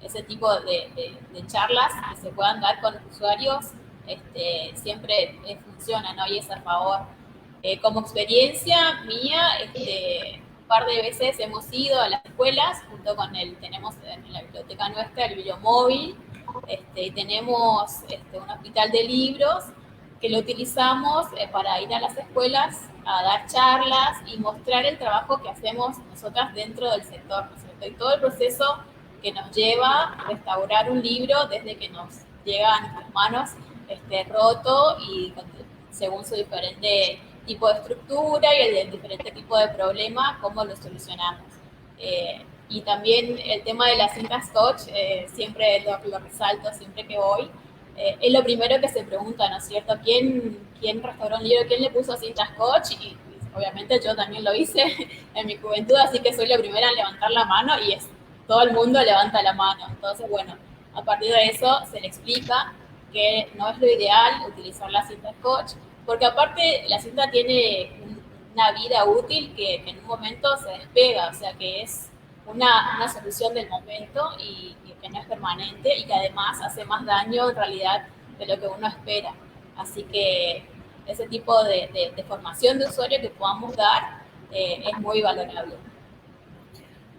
ese tipo de charlas que se puedan dar con los usuarios siempre funciona, ¿no? Y es a favor. Como experiencia mía, un par de veces hemos ido a las escuelas, junto con tenemos en la biblioteca nuestra el bibliomóvil, y tenemos un hospital de libros que lo utilizamos para ir a las escuelas a dar charlas y mostrar el trabajo que hacemos nosotras dentro del sector, ¿no es cierto? Y todo el proceso que nos lleva a restaurar un libro desde que nos llega a nuestras manos roto y según su diferente tipo de estructura y el diferente tipo de problema, cómo lo solucionamos. Y también el tema de las cintas Scotch, siempre lo resalto siempre que voy, es lo primero que se pregunta, ¿no es cierto? ¿Quién restauró un libro? ¿Quién le puso cintas Scotch? Y obviamente yo también lo hice en mi juventud, así que soy la primera en levantar la mano y todo el mundo levanta la mano. Entonces, bueno, a partir de eso se le explica que no es lo ideal utilizar la cinta Scotch, porque aparte la cinta tiene una vida útil que en un momento se despega, o sea que es una solución del momento y que no es permanente y que además hace más daño en realidad de lo que uno espera. Así que ese tipo de formación de usuario que podamos dar es muy valorable.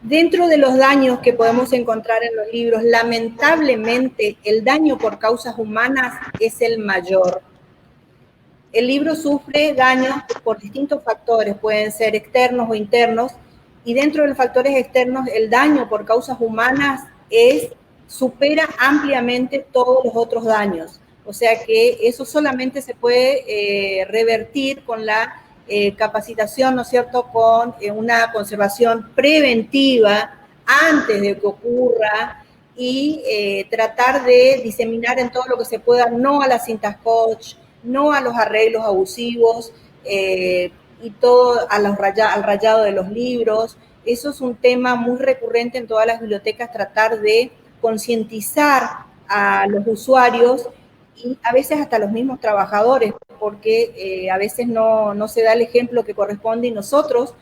Dentro de los daños que podemos encontrar en los libros, lamentablemente el daño por causas humanas es el mayor. El libro sufre daños por distintos factores, pueden ser externos o internos, y dentro de los factores externos el daño por causas humanas supera ampliamente todos los otros daños. O sea que eso solamente se puede revertir con la capacitación, ¿no es cierto?, con una conservación preventiva antes de que ocurra y tratar de diseminar en todo lo que se pueda, no a las cintas Scotch, no a los arreglos abusivos y todo al rayado de los libros. Eso es un tema muy recurrente en todas las bibliotecas, tratar de concientizar a los usuarios y a veces hasta los mismos trabajadores, porque a veces no se da el ejemplo que corresponde y nosotros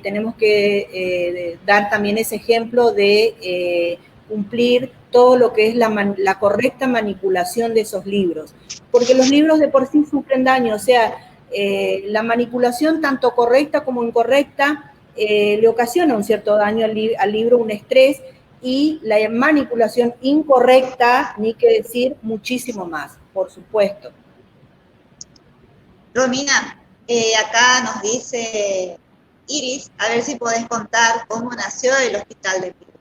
tenemos que dar también ese ejemplo de cumplir todo lo que es la correcta manipulación de esos libros, porque los libros de por sí sufren daño, o sea, la manipulación tanto correcta como incorrecta le ocasiona un cierto daño al libro, un estrés, y la manipulación incorrecta, ni que decir, muchísimo más, por supuesto. Romina, acá nos dice Iris, a ver si podés contar cómo nació el Hospital del Libro.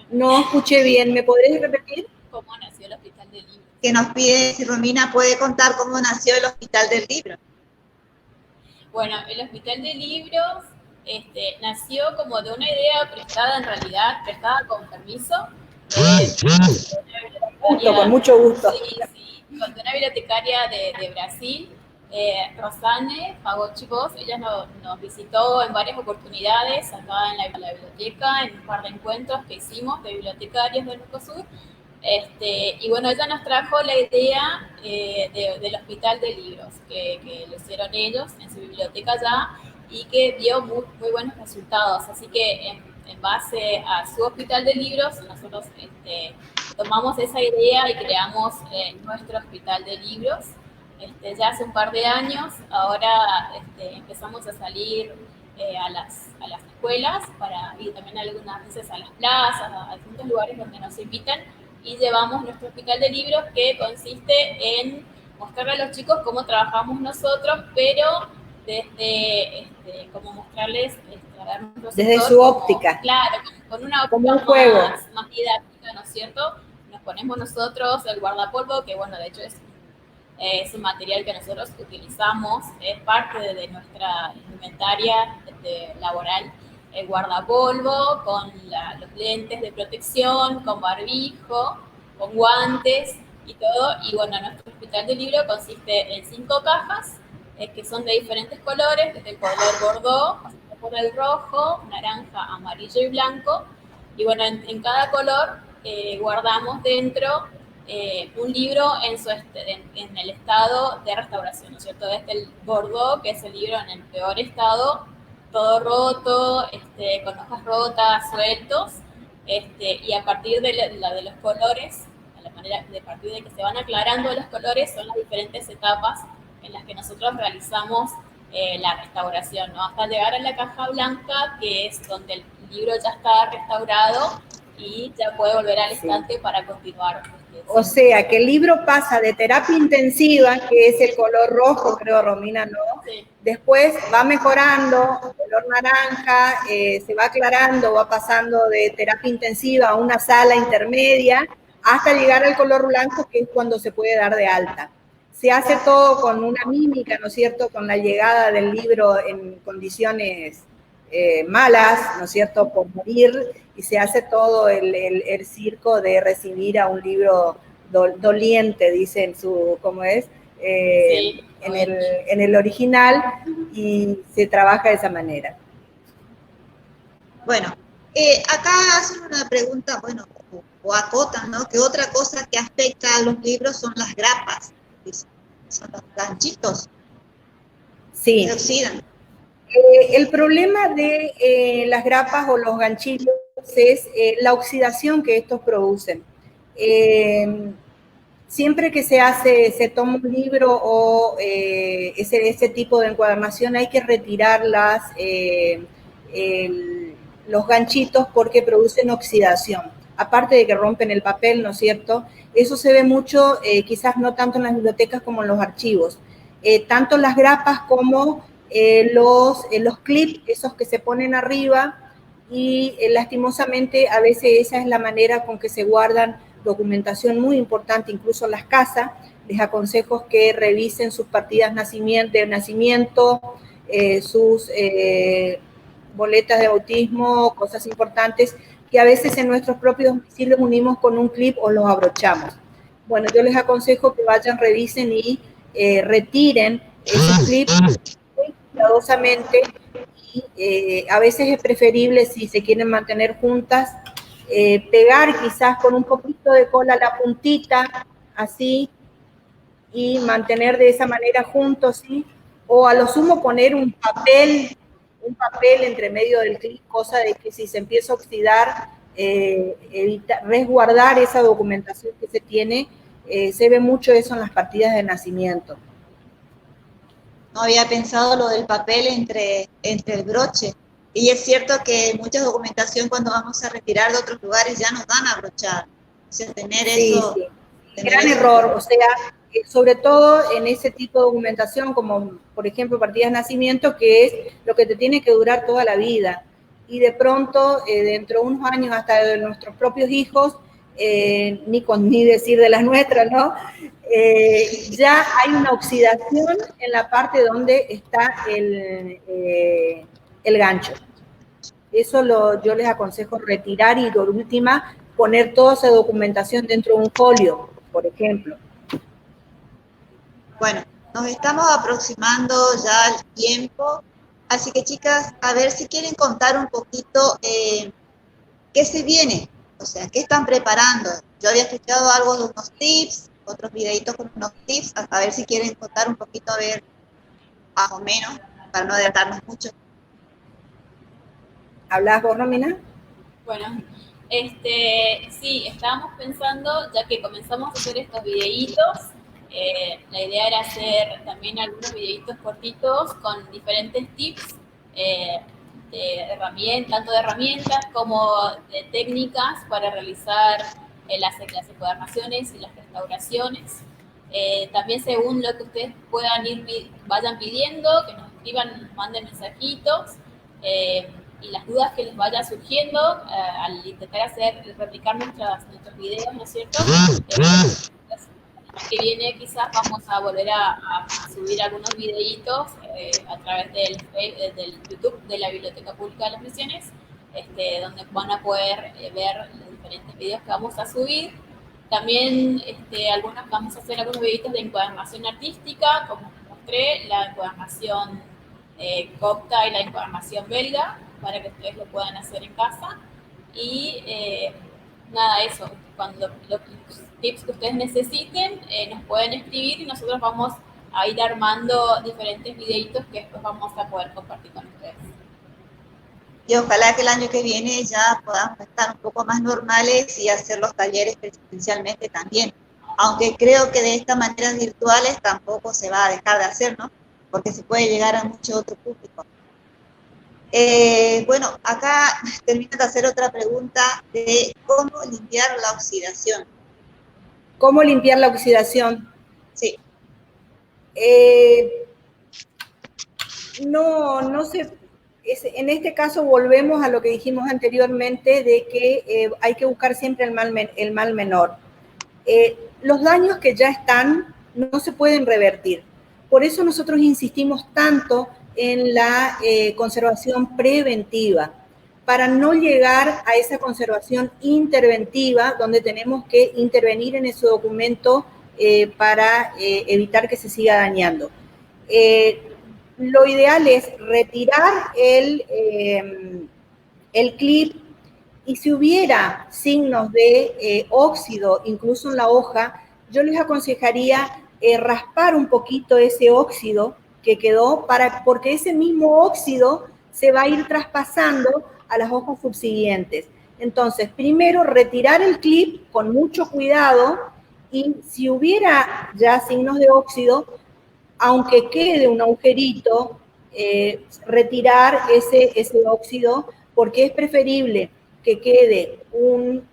No escuché bien, ¿me podés repetir? ¿Cómo nació el Hospital del Libro? Que nos pide si Romina puede contar cómo nació el Hospital del Libro. Bueno, el Hospital de Libros nació como de una idea prestada, en realidad, prestada con permiso. Con mucho gusto. Sí, con una bibliotecaria de Brasil, Rosane Fagochivos. Ella nos visitó en varias oportunidades acá en la biblioteca, en un par de encuentros que hicimos de bibliotecarios del Mercosur. Y bueno, ella nos trajo la idea del Hospital de Libros, que lo hicieron ellos en su biblioteca ya y que dio muy, muy buenos resultados. Así que en base a su Hospital de Libros, nosotros tomamos esa idea y creamos nuestro Hospital de Libros. Ya hace un par de años, ahora empezamos a salir a las escuelas y también algunas veces a las plazas, a distintos lugares donde nos invitan, y llevamos nuestro Hospital de Libros, que consiste en mostrarle a los chicos cómo trabajamos nosotros, pero desde como mostrarles desde su óptica. Claro, con una óptica como un juego. Más didáctica, ¿no es cierto? Nos ponemos nosotros el guardapolvo, que bueno, de hecho es un material que nosotros utilizamos, es parte de nuestra indumentaria laboral, el guardapolvo, con los lentes de protección, con barbijo, con guantes y todo. Y bueno, nuestro Hospital de Libro consiste en 5 cajas que son de diferentes colores, desde el color bordó, pasando por el rojo, naranja, amarillo y blanco. Y bueno, en cada color guardamos dentro un libro en el estado de restauración, ¿no es cierto? Desde el bordó, que es el libro en el peor estado, todo roto, con hojas rotas, sueltos, y a partir de los colores, a partir de que se van aclarando los colores, son las diferentes etapas en las que nosotros realizamos la restauración, ¿no? Hasta llegar a la caja blanca, que es donde el libro ya está restaurado y ya puede volver al estante para continuar. O sea, que el libro pasa de terapia intensiva, que es el color rojo, creo, Romina, ¿no? Sí. Después va mejorando, color naranja, se va aclarando, va pasando de terapia intensiva a una sala intermedia, hasta llegar al color blanco, que es cuando se puede dar de alta. Se hace todo con una mímica, ¿no es cierto?, con la llegada del libro en condiciones malas, ¿no es cierto?, por morir, y se hace todo el circo de recibir a un libro doliente, dicen ¿cómo es? Sí, en el original, y se trabaja de esa manera. Bueno, acá hacen una pregunta, bueno, o acotan, ¿no? Que otra cosa que afecta a los libros son las grapas, son los ganchitos. Sí. Se oxidan. El problema de las grapas o los ganchillos es la oxidación que estos producen. Siempre que se toma un libro o ese tipo de encuadernación, hay que retirar los ganchitos porque producen oxidación. Aparte de que rompen el papel, ¿no es cierto? Eso se ve mucho, quizás no tanto en las bibliotecas como en los archivos. Tanto las grapas como los clips, esos que se ponen arriba, y lastimosamente a veces esa es la manera con que se guardan documentación muy importante, incluso en las casas. Les aconsejo que revisen sus partidas de nacimiento, sus boletas de bautismo, cosas importantes que a veces en nuestros propios domicilios unimos con un clip o los abrochamos. Bueno, yo les aconsejo que vayan, revisen y retiren esos clips muy cuidadosamente, y a veces es preferible, si se quieren mantener juntas, pegar quizás con un poquito de cola la puntita, así, y mantener de esa manera juntos, ¿sí? O a lo sumo poner un papel entre medio del clip, cosa de que si se empieza a oxidar, resguardar esa documentación que se tiene. Se ve mucho eso en las partidas de nacimiento. No había pensado lo del papel entre el broche. Y es cierto que mucha documentación, cuando vamos a retirar de otros lugares, ya nos dan a brochar. O sea, tener eso... Sí. Gran error, o sea, sobre todo en ese tipo de documentación, como por ejemplo partidas de nacimiento, que es lo que te tiene que durar toda la vida. Y de pronto, dentro de unos años, hasta de nuestros propios hijos, ni decir de las nuestras, ¿no? Ya hay una oxidación en la parte donde está el gancho. Eso yo les aconsejo retirar, y por última, poner toda esa documentación dentro de un folio, por ejemplo. Bueno, nos estamos aproximando ya al tiempo, así que chicas, a ver si quieren contar un poquito qué se viene, o sea, qué están preparando. Yo había escuchado algo de unos tips, otros videitos con unos tips, a ver si quieren contar un poquito, a ver, más o menos, para no adelantarnos mucho. ¿Hablas vos, Romina? Bueno, sí, estábamos pensando, ya que comenzamos a hacer estos videitos, la idea era hacer también algunos videitos cortitos con diferentes tips de herramientas, tanto de herramientas como de técnicas para realizar las encuadernaciones y las restauraciones. También según lo que ustedes vayan pidiendo, que nos escriban, nos manden mensajitos, y las dudas que les vaya surgiendo al intentar replicar nuestros videos, ¿no es cierto? Que viene quizás vamos a volver a subir algunos videitos a través del YouTube de la Biblioteca Pública de las Misiones, donde van a poder ver los diferentes videos que vamos a subir. También vamos a hacer algunos videitos de encuadernación artística, como mostré la encuadernación copta y la encuadernación belga, para que ustedes lo puedan hacer en casa. Y nada, eso, cuando los tips que ustedes necesiten, nos pueden escribir y nosotros vamos a ir armando diferentes videitos que después vamos a poder compartir con ustedes. Y ojalá que el año que viene ya podamos estar un poco más normales y hacer los talleres presencialmente también. Aunque creo que de estas maneras virtuales tampoco se va a dejar de hacer, ¿no? Porque se puede llegar a mucho otro público. Bueno, acá termino de hacer otra pregunta de cómo limpiar la oxidación. ¿Cómo limpiar la oxidación? Sí. No sé. En este caso volvemos a lo que dijimos anteriormente de que hay que buscar siempre el mal menor. Los daños que ya están no se pueden revertir. Por eso nosotros insistimos tanto en la conservación preventiva, para no llegar a esa conservación interventiva donde tenemos que intervenir en ese documento para evitar que se siga dañando. Lo ideal es retirar el clip, y si hubiera signos de óxido, incluso en la hoja, yo les aconsejaría raspar un poquito ese óxido que quedó, porque ese mismo óxido se va a ir traspasando a las hojas subsiguientes. Entonces, primero retirar el clip con mucho cuidado, y si hubiera ya signos de óxido, aunque quede un agujerito, retirar ese óxido, porque es preferible que quede un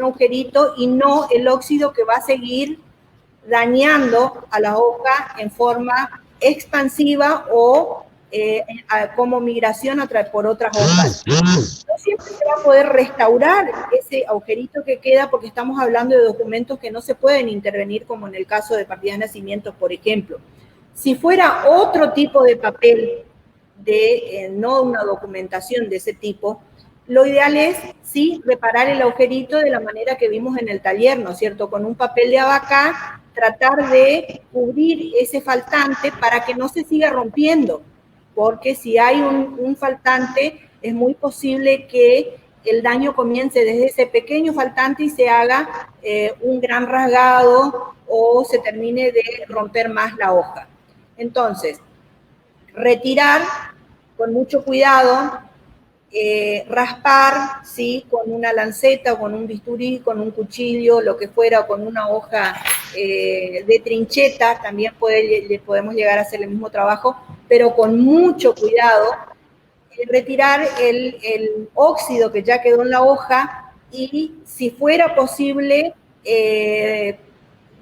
agujerito y no el óxido que va a seguir dañando a la hoja en forma expansiva o como migración por otras hojas. No siempre se va a poder restaurar ese agujerito que queda, porque estamos hablando de documentos que no se pueden intervenir, como en el caso de partidas de nacimientos, por ejemplo. Si fuera otro tipo de papel, no una documentación de ese tipo, lo ideal es, sí, reparar el agujerito de la manera que vimos en el taller, ¿no es cierto? Con un papel de abacá, tratar de cubrir ese faltante para que no se siga rompiendo, porque si hay un faltante, es muy posible que el daño comience desde ese pequeño faltante y se haga un gran rasgado o se termine de romper más la hoja. Entonces, retirar con mucho cuidado, raspar, ¿sí? Con una lanceta o con un bisturí, con un cuchillo, lo que fuera, o con una hoja de trincheta, también podemos llegar a hacer el mismo trabajo, pero con mucho cuidado, retirar el óxido que ya quedó en la hoja, y si fuera posible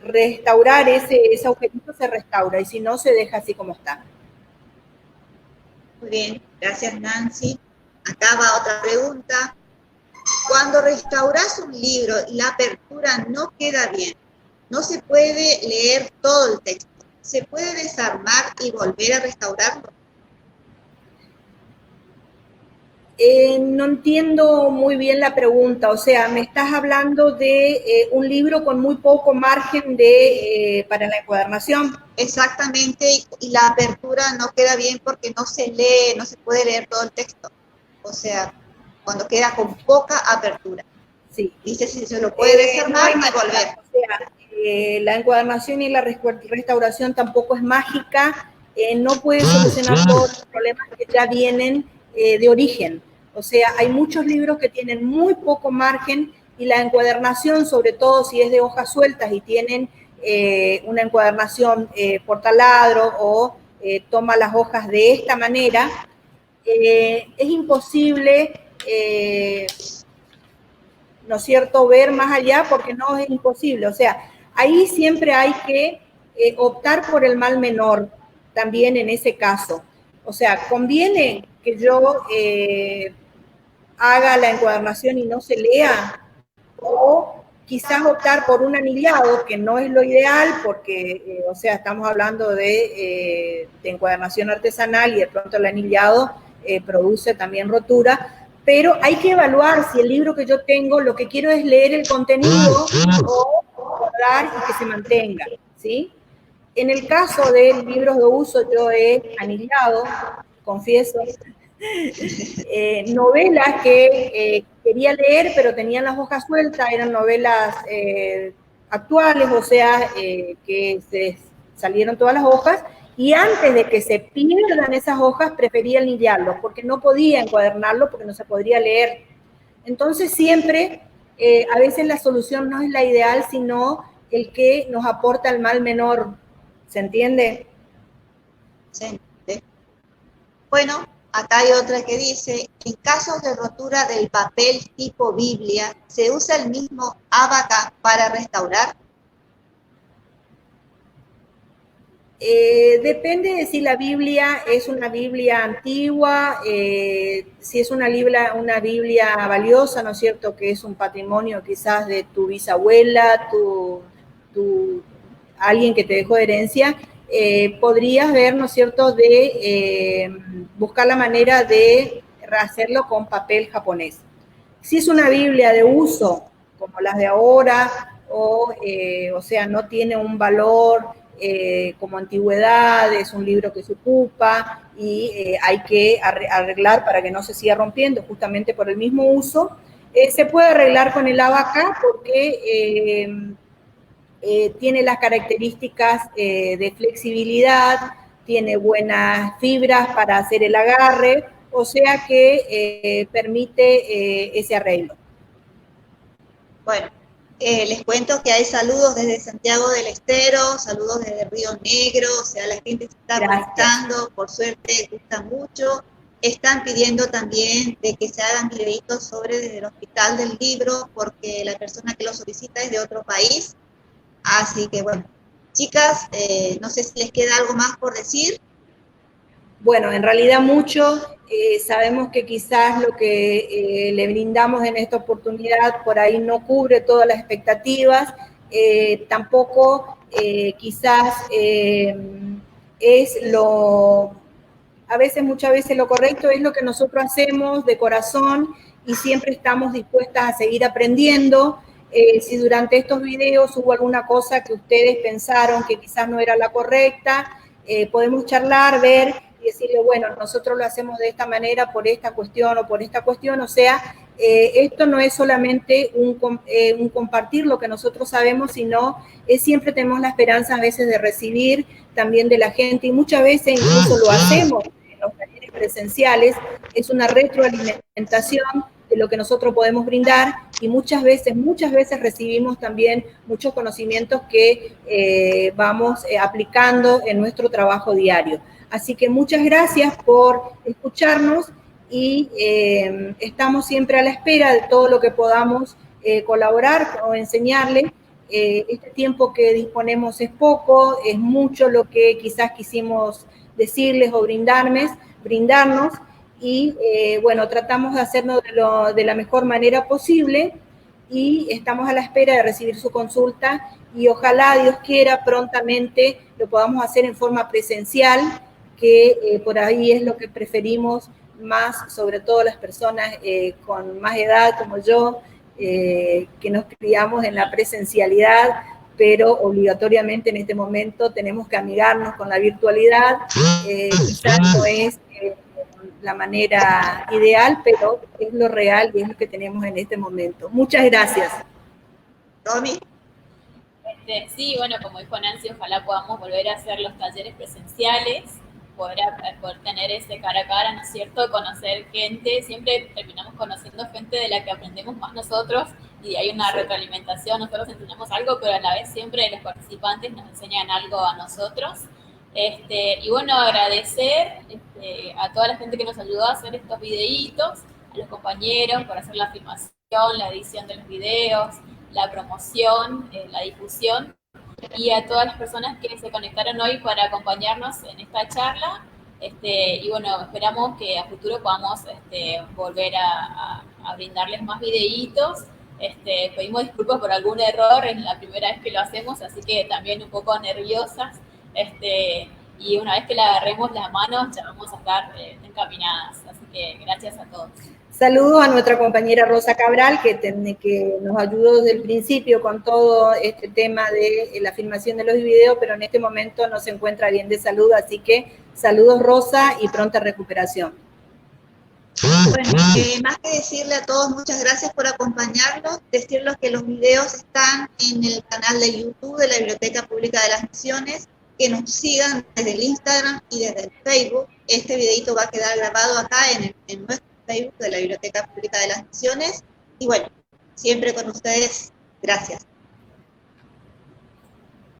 restaurar ese agujerito, se restaura, y si no, se deja así como está. Muy bien, gracias Nancy. Acá va otra pregunta. Cuando restauras un libro y la apertura no queda bien, no se puede leer todo el texto, ¿se puede desarmar y volver a restaurarlo? No entiendo muy bien la pregunta. O sea, me estás hablando de un libro con muy poco margen para la encuadernación. Exactamente, y la apertura no queda bien porque no se lee, no se puede leer todo el texto. O sea, cuando queda con poca apertura. Sí. Dice si se lo puede desarmar y volver. O sea, la encuadernación y la restauración tampoco es mágica. No puede solucionar todos los problemas que ya vienen de origen. O sea, hay muchos libros que tienen muy poco margen, y la encuadernación, sobre todo si es de hojas sueltas y tienen una encuadernación por taladro o toma las hojas de esta manera, es imposible, ¿no es cierto?, ver más allá, porque no es imposible. O sea, ahí siempre hay que optar por el mal menor también en ese caso. O sea, conviene que yo haga la encuadernación y no se lea, o quizás optar por un anillado, que no es lo ideal, porque, o sea, estamos hablando de encuadernación artesanal, y de pronto el anillado produce también rotura, pero hay que evaluar si el libro que yo tengo, lo que quiero es leer el contenido o guardar y que se mantenga, ¿sí? En el caso de libros de uso, yo he anillado, confieso, novelas que quería leer, pero tenían las hojas sueltas, eran novelas actuales, o sea, que se salieron todas las hojas, y antes de que se pierdan esas hojas, prefería anillarlo, porque no podía encuadernarlo, porque no se podría leer. Entonces, siempre, a veces la solución no es la ideal, sino el que nos aporta el mal menor. ¿Se entiende? Sí. Bueno, acá hay otra que dice, en casos de rotura del papel tipo Biblia, ¿se usa el mismo ábaca para restaurar? Depende de si la Biblia es una Biblia antigua, si es una Biblia valiosa, ¿no es cierto?, que es un patrimonio quizás de tu bisabuela, alguien que te dejó herencia, podrías ver, ¿no es cierto?, de buscar la manera de hacerlo con papel japonés. Si es una Biblia de uso, como las de ahora, o sea, no tiene un valor como antigüedad, es un libro que se ocupa y hay que arreglar para que no se siga rompiendo justamente por el mismo uso. Se puede arreglar con el abaca porque tiene las características de flexibilidad, tiene buenas fibras para hacer el agarre, o sea que permite ese arreglo. Bueno, les cuento que hay saludos desde Santiago del Estero, saludos desde Río Negro, o sea, la gente se está conectando, por suerte gusta mucho. Están pidiendo también de que se hagan videitos sobre desde el Hospital del Libro, porque la persona que lo solicita es de otro país. Así que bueno, chicas, no sé si les queda algo más por decir. Bueno, en realidad mucho. Sabemos que quizás lo que le brindamos en esta oportunidad por ahí no cubre todas las expectativas, tampoco quizás es muchas veces lo correcto, es lo que nosotros hacemos de corazón y siempre estamos dispuestas a seguir aprendiendo. Si durante estos videos hubo alguna cosa que ustedes pensaron que quizás no era la correcta, podemos charlar, ver y decirle, bueno, nosotros lo hacemos de esta manera por esta cuestión o por esta cuestión, o sea, esto no es solamente un compartir lo que nosotros sabemos, sino siempre tenemos la esperanza a veces de recibir también de la gente y muchas veces incluso lo hacemos en los talleres presenciales, es una retroalimentación de lo que nosotros podemos brindar y muchas veces recibimos también muchos conocimientos que vamos aplicando en nuestro trabajo diario. Así que muchas gracias por escucharnos y estamos siempre a la espera de todo lo que podamos colaborar o enseñarles. Este tiempo que disponemos es poco, es mucho lo que quizás quisimos decirles o brindarnos y bueno, tratamos de hacernos de la mejor manera posible y estamos a la espera de recibir su consulta y ojalá, Dios quiera, prontamente lo podamos hacer en forma presencial, que por ahí es lo que preferimos más, sobre todo las personas con más edad como yo, que nos criamos en la presencialidad, pero obligatoriamente en este momento tenemos que amigarnos con la virtualidad. Quizás no es la manera ideal, pero es lo real y es lo que tenemos en este momento. Muchas gracias. Romy. Sí, bueno, como dijo Nancy, ojalá podamos volver a hacer los talleres presenciales, poder tener ese cara a cara, ¿no es cierto? Conocer gente, siempre terminamos conociendo gente de la que aprendemos más nosotros y hay una retroalimentación, nosotros enseñamos algo, pero a la vez siempre los participantes nos enseñan algo a nosotros. Y bueno, agradecer a toda la gente que nos ayudó a hacer estos videitos, a los compañeros por hacer la filmación, la edición de los videos, la promoción, la difusión, y a todas las personas que se conectaron hoy para acompañarnos en esta charla. Y bueno, esperamos que a futuro podamos volver a brindarles más videitos. Pedimos disculpas por algún error, es la primera vez que lo hacemos, así que también un poco nerviosas. Y una vez que le agarremos las manos ya vamos a estar encaminadas. Así que gracias a todos. Saludos a nuestra compañera Rosa Cabral, que nos ayudó desde el principio con todo este tema de la filmación de los videos, pero en este momento no se encuentra bien de salud, así que saludos Rosa y pronta recuperación. Bueno, más que decirle a todos muchas gracias por acompañarnos, decirles que los videos están en el canal de YouTube de la Biblioteca Pública de las Misiones, que nos sigan desde el Instagram y desde el Facebook. Este videito va a quedar grabado acá en nuestro Facebook de la Biblioteca Pública de las Misiones. Y bueno, siempre con ustedes, gracias.